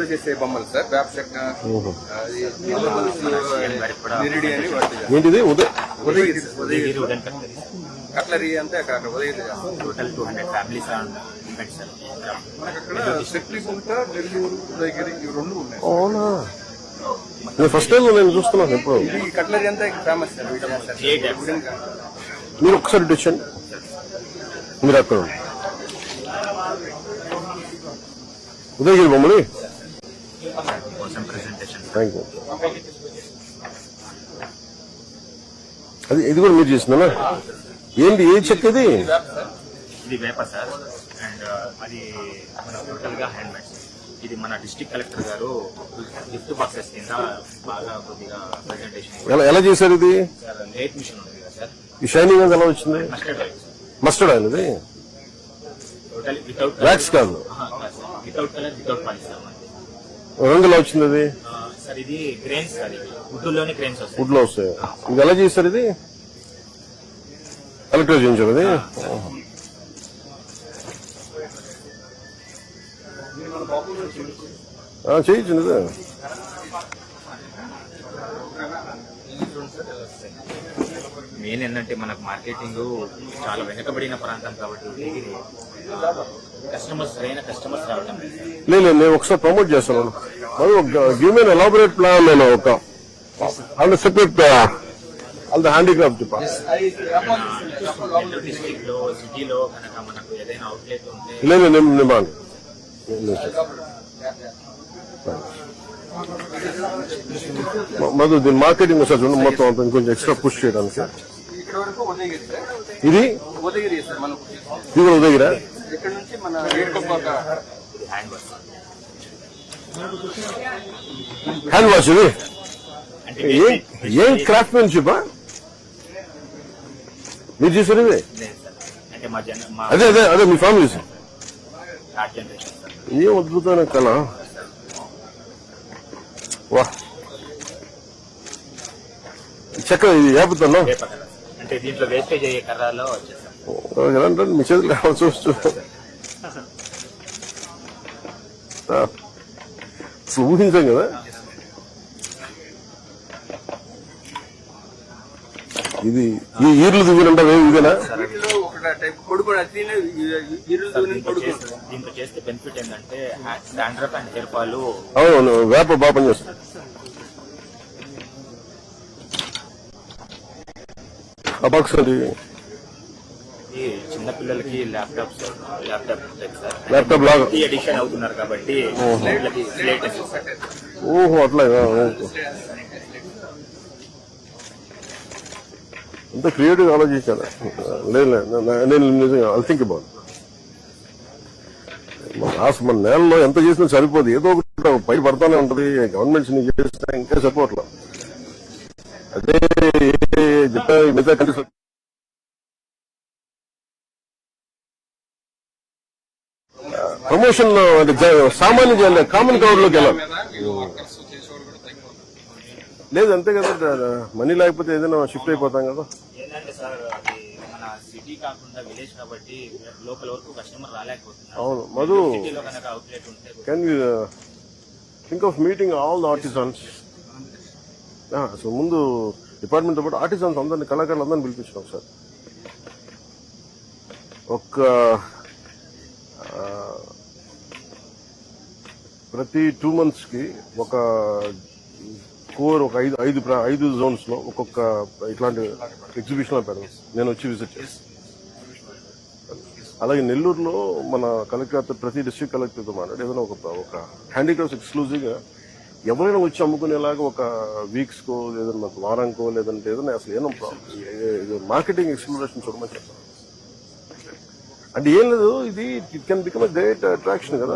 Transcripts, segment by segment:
లో చేసే బొమ్మలు సార్, వేప చెక్క, ఏంటిది ఉదయగిరి కట్లరీ అంతే అక్కడ Udayagiri. Total 200 families events sir. మనకు అక్కడ శక్తిగుంట, నెల్లూరు, ఉదయగిరి ఇవి రెండు ఉన్నాయి. అవునా, నేను ఫస్ట్ టైం నేను చూస్తున్నాను ఎప్పుడు. ఈ కట్లరీ అంతా ఫేమస్ సార్. మీరు ఒకసారి వచ్చండి, మీరు అక్కడ ఉదయగిరి బొమ్మని. Thank you. అది ఇది కూడా మీరు చేసిందా? ఏంటి, ఏ చెక్క ఇది? ఇది వేప సార్. అండ్ అది మన టోటల్ గా హ్యాండ్ మేడ్. ఇది మన డిస్ట్రిక్ట్ కలెక్టర్ గారు గిఫ్ట్ బాక్సెస్ కింద బాగా కొద్దిగా ప్రెజెంటేషన్ ఎలా చేశారు ఇది? లేట్ మిషన్ ఉంది కదా సార్, ఈ షైనింగ్ ఎలా వచ్చింది? మస్టర్డ్ ఆయిల్ ఇది, టోటల్ వితౌట్ వ్యాక్స్ కాదు, వితౌట్ కలర్ వితౌట్ పాలిష్. రంగు ఎలా వచ్చింది అది? సార్ ఇది గ్రెయిన్స్ సార్, ఇది వుడ్లోనే గ్రెయిన్స్ వస్తాయి. వుడ్ లో వస్తాయి. ఇది ఎలా చేశారు? ఇది కలెక్టర్ చేయించారు అది. చేయించింది ఇది. మెయిన్ ఏంటంటే మనకు మార్కెటింగ్ చాలా వెనకబడిన ప్రాంతం కాబట్టి కస్టమర్స్ సరైన కస్టమర్స్ రావడం లేదు. నేను ఒకసారి ప్రమోట్ చేస్తాను. Give me elaborate plan. నేను ఒక separate all the handicraft district లో సిటీలో కనుక మనకు ఏదైనా అవుట్లెట్ ఉంటే లేదు. నేను మధు దీని మార్కెటింగ్ ఒకసారి చూడండి, మొత్తం అంతా ఇంకొంచెం ఎక్స్ట్రా పుష్ చేయడానికి. ఇది ఉదయగిరి సార్, మనం ఇది కూడా ఉదయగిరా? ఇక్కడ నుంచి మన హ్యాండ్ వాష్ ఇది. ఏం క్రాఫ్ట్ మ్యాన్షిప్ మీరు చేశారు ఇది? అంటే మా అదే అదే అదే మీ family sir. Third generation sir. ఏం అద్భుతమైన కళ. వా, చెక్క ఇది ఏపుతాను. అంటే దీంట్లో వేస్టేజ్ అయ్యే కర్రలో వచ్చేసాం. ఎలా అంటే మీ చేతులు కావాలి చూస్తూ అసలు ఊహించాం కదా. ఇది ఈ ఈర్లు దిగునంటే ఇదేనా? దీంతో చేస్తే బెనిఫిట్ ఏంటంటే డాండ్రఫ్ అండ్ హెయిర్ ఫాల్. అవును, వేప బాగా పనిచేస్తుంది. ఆ బాక్స్ అది చిన్న పిల్లలకి ల్యాప్టాప్ లాగా ఎడిషన్ అవుతున్నారు కాబట్టి. ఓహో, అట్లా అంత క్రియేటివ్ ఆలోచించాను. లేదు, నేను నిజంగా ఐ థింక్ అబౌట్. మన నేలలో ఎంత చేసినా సరిపోదు, ఏదో ఒకటి పై పడతానే ఉంటది. గవర్నమెంట్స్ చేసినా ఇంకా సరిపోవట్లేదు. అదే చెప్పా మిగతా కంట్రీస్ ప్రమోషన్ సామాన్య కామన్ క్రౌడ్ లోకి వెళ్ళాలి. లేదు అంతే కదా, మనీ లేకపోతే ఏదైనా షిఫ్ట్ అయిపోతాం కదా. ఏంటంటే సార్ అది మన సిటీ కాకుండా విలేజ్ కాబట్టి లోకల్ వరకు కస్టమర్ రాలేకపోతున్నారు. అవును మధు, సిటీలో కనుక అవుట్లెట్ ఉంటే can you think of meeting all the artisans? So ముందు డిపార్ట్మెంట్ తో పాటు ఆర్టిజన్స్ అందరినీ, కళాకారులు అందరినీ పిలిపించినాం సార్. ప్రతి 2 months కి ఒక కోర్, ఒక 5 zones లో ఒక్కొక్క ఇట్లాంటి ఎగ్జిబిషన్ పెడదాం. నేను వచ్చి విజిట్ చేస్తాను. అలాగే నెల్లూరులో మన కలెక్టర్, ప్రతి డిస్ట్రిక్ట్ కలెక్టర్తో మాట్లాడి ఏదైనా ఒక హ్యాండీక్రాఫ్ట్స్ ఎక్స్క్లూజివ్ గా ఎవరైనా వచ్చి అమ్ముకునేలాగా ఒక వీక్స్ కో, లేదన్నా వారానికో, లేదంటే ఏదైనా అసలు ఏమో మార్కెటింగ్ ఎక్స్ప్లోరేషన్ చూడమని చెప్తాను. అంటే ఏం లేదు, ఇది it can become a great attraction కదా.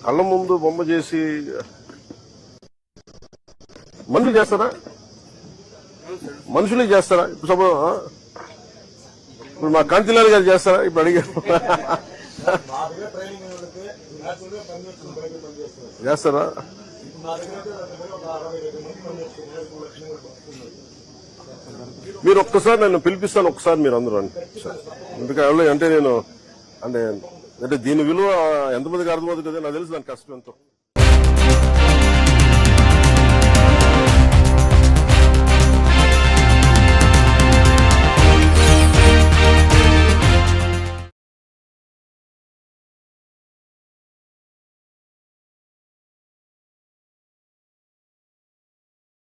కళ్ళ ముందు బొమ్మ చేసి మనుషులు చేస్తారా? మనుషులే చేస్తారా? ఇప్పుడు మా కాంతిలాల్ గారు చేస్తారా? ఇప్పుడు అడిగా చేస్తారా? మీరు ఒక్కసారి నన్ను పిలిపిస్తాను, ఒక్కసారి మీరు అందరూ ఎందుకంటే అంటే నేను అంటే దీని విలువ ఎంతమందికి అర్థమవుతుంది కదా, నాకు తెలుసు దాని కష్టం ఎంతో.